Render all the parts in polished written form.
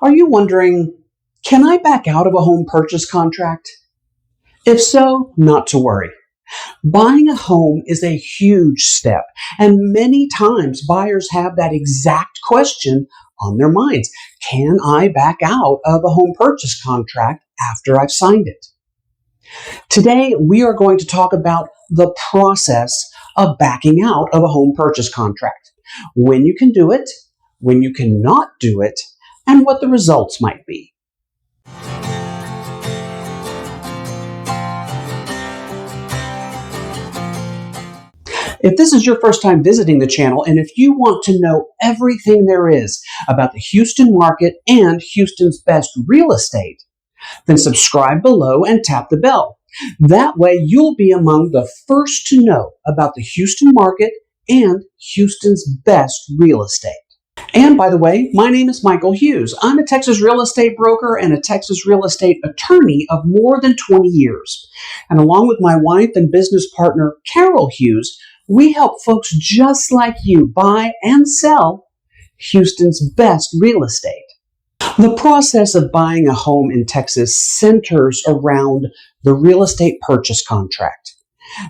Are you wondering, can I back out of a home purchase contract? If so, not to worry. Buying a home is a huge step, and many times buyers have that exact question on their minds. Can I back out of a home purchase contract after I've signed it? Today, we are going to talk about the process of backing out of a home purchase contract, when you can do it, when you cannot do it, and what the results might be. If this is your first time visiting the channel, and if you want to know everything there is about the Houston market and Houston's best real estate, then subscribe below and tap the bell. That way you'll be among the first to know about the Houston market and Houston's best real estate. And by the way, my name is Michael Hughes. I'm a Texas real estate broker and a Texas real estate attorney of more than 20 years. And along with my wife and business partner, Carol Hughes, we help folks just like you buy and sell Houston's best real estate. The process of buying a home in Texas centers around the real estate purchase contract.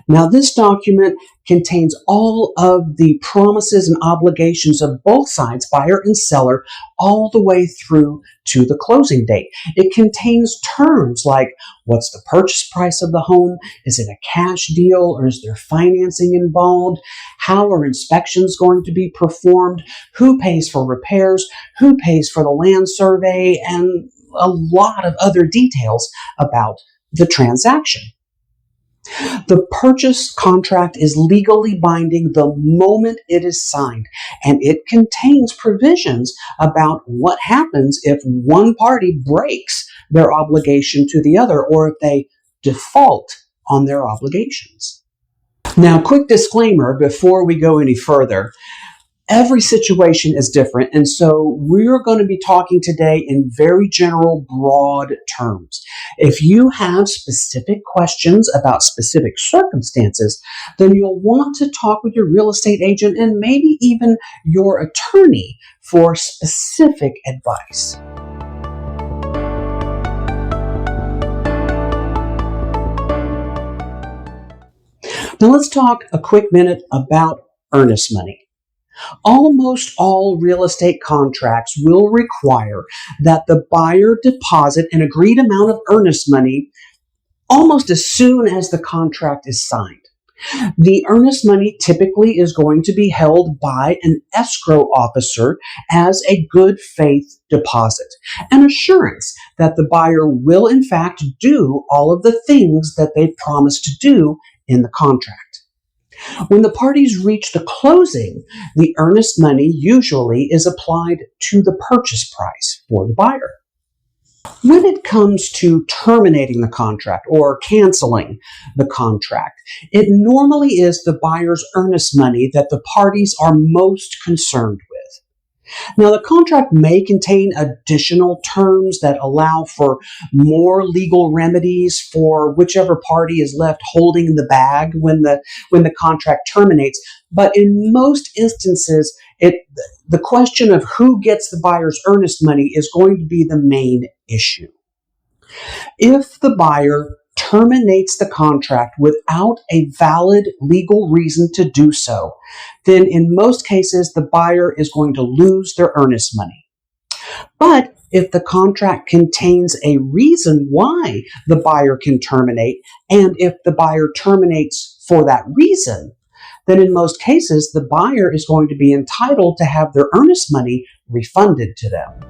Now, this document contains all of the promises and obligations of both sides, buyer and seller, all the way through to the closing date. It contains terms like, what's the purchase price of the home? Is it a cash deal or is there financing involved? How are inspections going to be performed? Who pays for repairs? Who pays for the land survey? And a lot of other details about the transaction. The purchase contract is legally binding the moment it is signed, and it contains provisions about what happens if one party breaks their obligation to the other or if they default on their obligations. Now, quick disclaimer before we go any further. Every situation is different, and so we're going to be talking today in very general, broad terms. If you have specific questions about specific circumstances, then you'll want to talk with your real estate agent and maybe even your attorney for specific advice. Now let's talk a quick minute about earnest money. Almost all real estate contracts will require that the buyer deposit an agreed amount of earnest money almost as soon as the contract is signed. The earnest money typically is going to be held by an escrow officer as a good faith deposit, an assurance that the buyer will in fact do all of the things that they promised to do in the contract. When the parties reach the closing, the earnest money usually is applied to the purchase price for the buyer. When it comes to terminating the contract or canceling the contract, it normally is the buyer's earnest money that the parties are most concerned with. Now, the contract may contain additional terms that allow for more legal remedies for whichever party is left holding the bag when the contract terminates. But in most instances, the question of who gets the buyer's earnest money is going to be the main issue. If the buyer terminates the contract without a valid legal reason to do so, then in most cases the buyer is going to lose their earnest money. But if the contract contains a reason why the buyer can terminate, and if the buyer terminates for that reason, then in most cases the buyer is going to be entitled to have their earnest money refunded to them.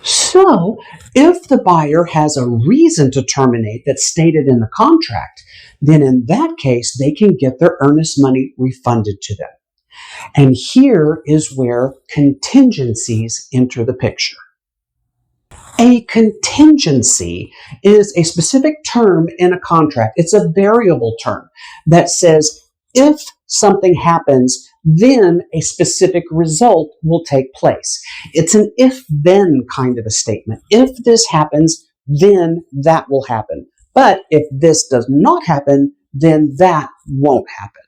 So, if the buyer has a reason to terminate that's stated in the contract, then in that case, they can get their earnest money refunded to them. And here is where contingencies enter the picture. A contingency is a specific term in a contract. It's a variable term that says if something happens, then a specific result will take place. It's an if-then kind of a statement. If this happens, then that will happen. But if this does not happen, then that won't happen.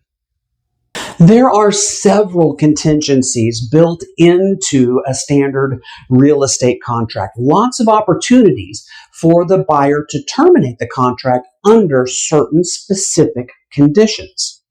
There are several contingencies built into a standard real estate contract. Lots of opportunities for the buyer to terminate the contract under certain specific conditions.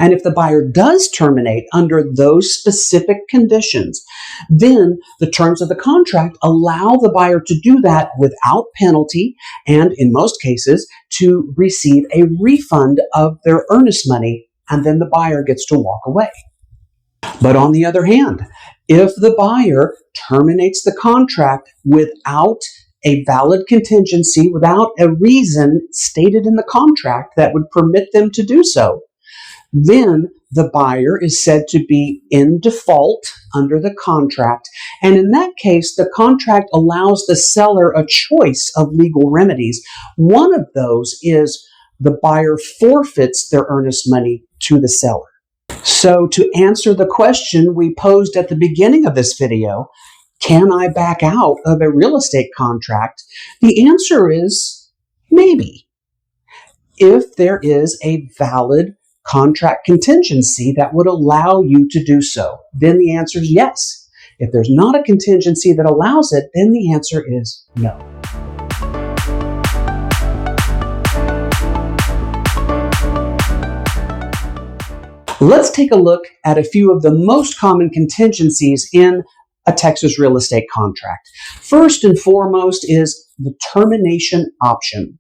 And if the buyer does terminate under those specific conditions, then the terms of the contract allow the buyer to do that without penalty and, in most cases, to receive a refund of their earnest money, and then the buyer gets to walk away. But on the other hand, if the buyer terminates the contract without a valid contingency, without a reason stated in the contract that would permit them to do so, then the buyer is said to be in default under the contract. And in that case, the contract allows the seller a choice of legal remedies. One of those is the buyer forfeits their earnest money to the seller. So to answer the question we posed at the beginning of this video, can I back out of a real estate contract? The answer is maybe, if there is a valid contract contingency that would allow you to do so. Then the answer is yes. If there's not a contingency that allows it, then the answer is no. Let's take a look at a few of the most common contingencies in a Texas real estate contract. First and foremost is the termination option.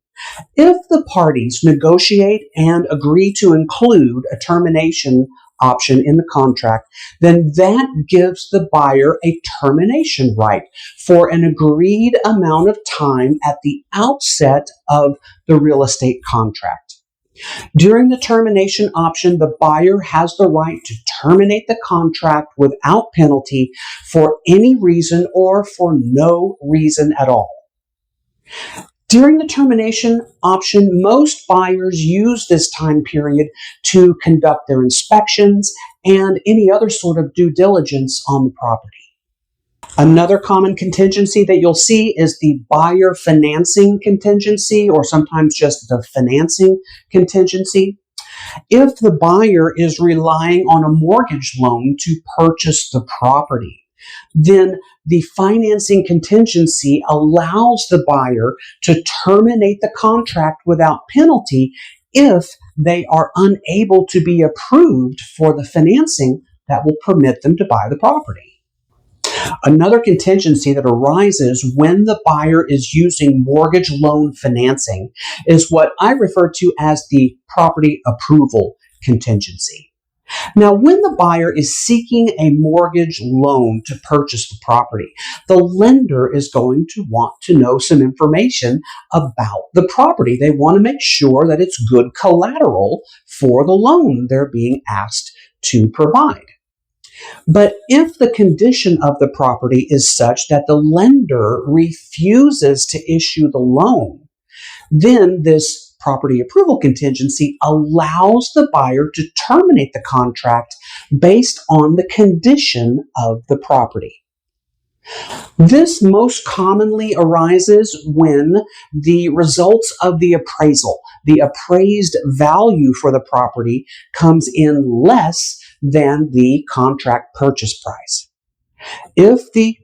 If the parties negotiate and agree to include a termination option in the contract, then that gives the buyer a termination right for an agreed amount of time at the outset of the real estate contract. During the termination option, the buyer has the right to terminate the contract without penalty for any reason or for no reason at all. During the termination option, most buyers use this time period to conduct their inspections and any other sort of due diligence on the property. Another common contingency that you'll see is the buyer financing contingency, or sometimes just the financing contingency. If the buyer is relying on a mortgage loan to purchase the property, then the financing contingency allows the buyer to terminate the contract without penalty if they are unable to be approved for the financing that will permit them to buy the property. Another contingency that arises when the buyer is using mortgage loan financing is what I refer to as the property approval contingency. Now, when the buyer is seeking a mortgage loan to purchase the property, the lender is going to want to know some information about the property. They want to make sure that it's good collateral for the loan they're being asked to provide. But if the condition of the property is such that the lender refuses to issue the loan, then this property approval contingency allows the buyer to terminate the contract based on the condition of the property. This most commonly arises when the results of the appraisal, the appraised value for the property, comes in less than the contract purchase price. If the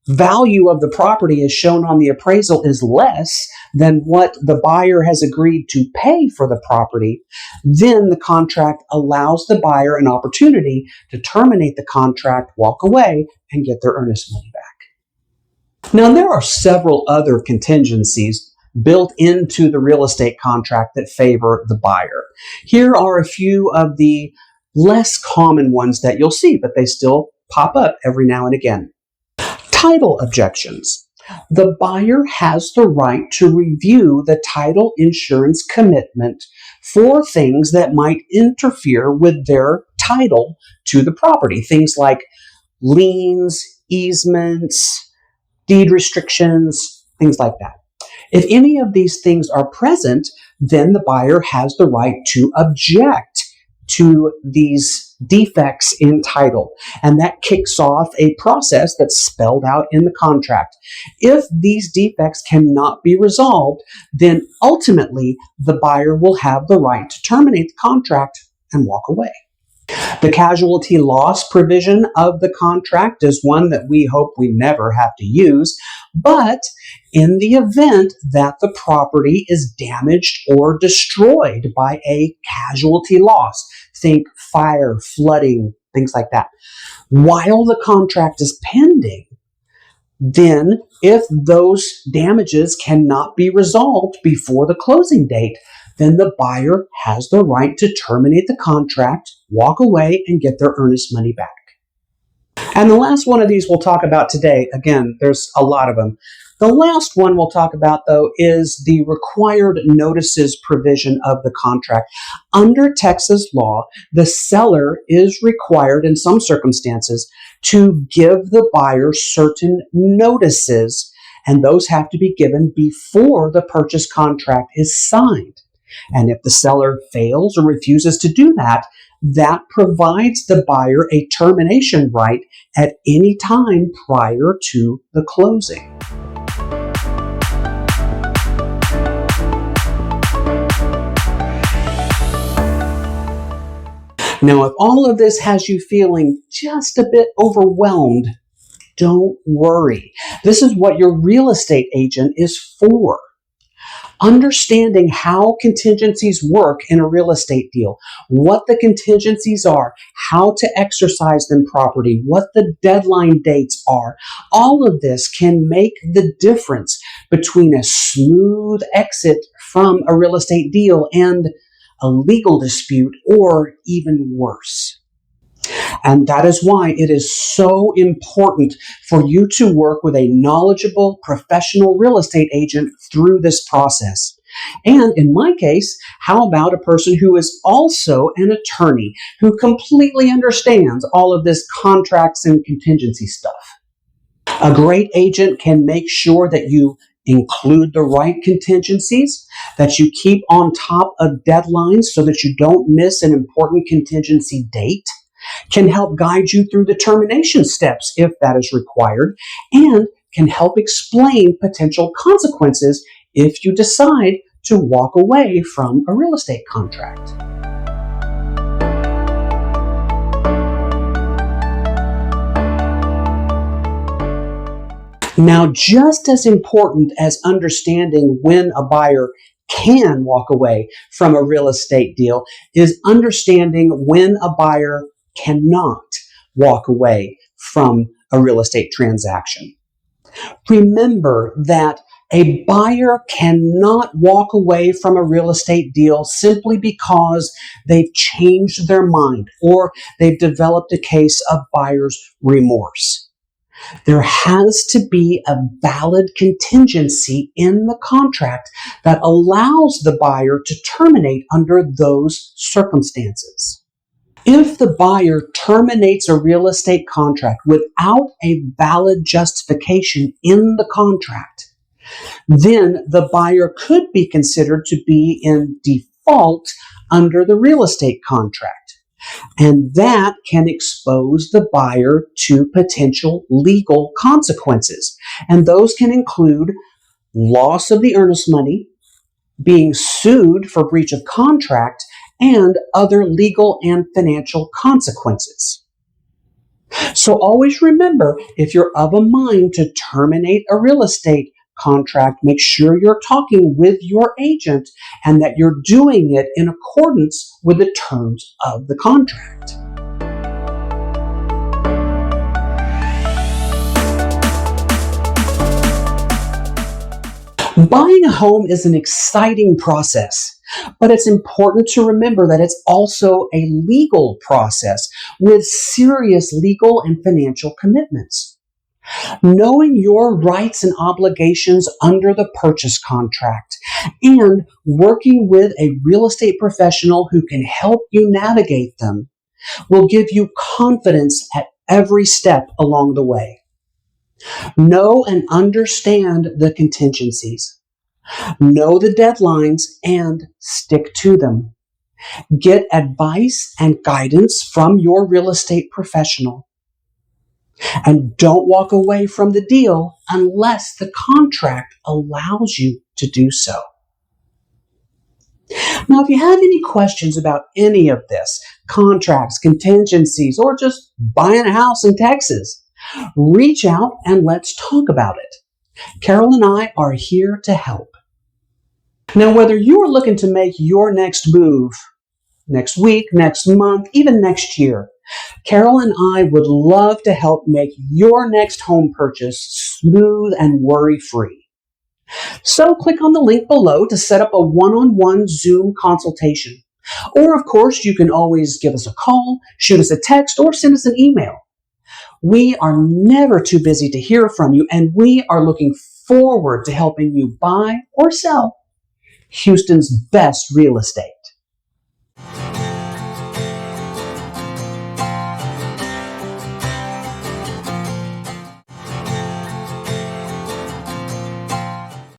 value of the property as shown on the appraisal is less than what the buyer has agreed to pay for the property, then the contract allows the buyer an opportunity to terminate the contract, walk away, and get their earnest money back. Now, there are several other contingencies built into the real estate contract that favor the buyer. Here are a few of the less common ones that you'll see, but they still pop up every now and again. Title objections. The buyer has the right to review the title insurance commitment for things that might interfere with their title to the property. Things like liens, easements, deed restrictions, things like that. If any of these things are present, then the buyer has the right to object to these defects in title, and that kicks off a process that's spelled out in the contract. If these defects cannot be resolved, then ultimately the buyer will have the right to terminate the contract and walk away. The casualty loss provision of the contract is one that we hope we never have to use, but in the event that the property is damaged or destroyed by a casualty loss, think fire, flooding, things like that, while the contract is pending, then if those damages cannot be resolved before the closing date, then the buyer has the right to terminate the contract, walk away, and get their earnest money back. And the last one of these we'll talk about today, again, there's a lot of them. The last one we'll talk about, though, is the required notices provision of the contract. Under Texas law, the seller is required in some circumstances to give the buyer certain notices, and those have to be given before the purchase contract is signed. And if the seller fails or refuses to do that, that provides the buyer a termination right at any time prior to the closing. Now, if all of this has you feeling just a bit overwhelmed, don't worry. This is what your real estate agent is for. Understanding how contingencies work in a real estate deal, what the contingencies are, how to exercise them properly, what the deadline dates are, all of this can make the difference between a smooth exit from a real estate deal and a legal dispute, or even worse. And that is why it is so important for you to work with a knowledgeable, professional real estate agent through this process. And in my case, how about a person who is also an attorney who completely understands all of this contracts and contingency stuff? A great agent can make sure that you include the right contingencies, that you keep on top of deadlines so that you don't miss an important contingency date, can help guide you through the termination steps if that is required, and can help explain potential consequences if you decide to walk away from a real estate contract. Now, just as important as understanding when a buyer can walk away from a real estate deal is understanding when a buyer cannot walk away from a real estate transaction. Remember that a buyer cannot walk away from a real estate deal simply because they've changed their mind or they've developed a case of buyer's remorse. There has to be a valid contingency in the contract that allows the buyer to terminate under those circumstances. If the buyer terminates a real estate contract without a valid justification in the contract, then the buyer could be considered to be in default under the real estate contract. And that can expose the buyer to potential legal consequences. And those can include loss of the earnest money, being sued for breach of contract, and other legal and financial consequences. So always remember, if you're of a mind to terminate a real estate contract, make sure you're talking with your agent and that you're doing it in accordance with the terms of the contract. Buying a home is an exciting process, but it's important to remember that it's also a legal process with serious legal and financial commitments. Knowing your rights and obligations under the purchase contract and working with a real estate professional who can help you navigate them will give you confidence at every step along the way. Know and understand the contingencies. Know the deadlines and stick to them. Get advice and guidance from your real estate professional. And don't walk away from the deal unless the contract allows you to do so. Now, if you have any questions about any of this, contracts, contingencies, or just buying a house in Texas, reach out and let's talk about it. Carol and I are here to help. Now, whether you are looking to make your next move next week, next month, even next year, Carol and I would love to help make your next home purchase smooth and worry-free. So click on the link below to set up a one-on-one Zoom consultation. Or, of course, you can always give us a call, shoot us a text, or send us an email. We are never too busy to hear from you, and we are looking forward to helping you buy or sell Houston's best real estate.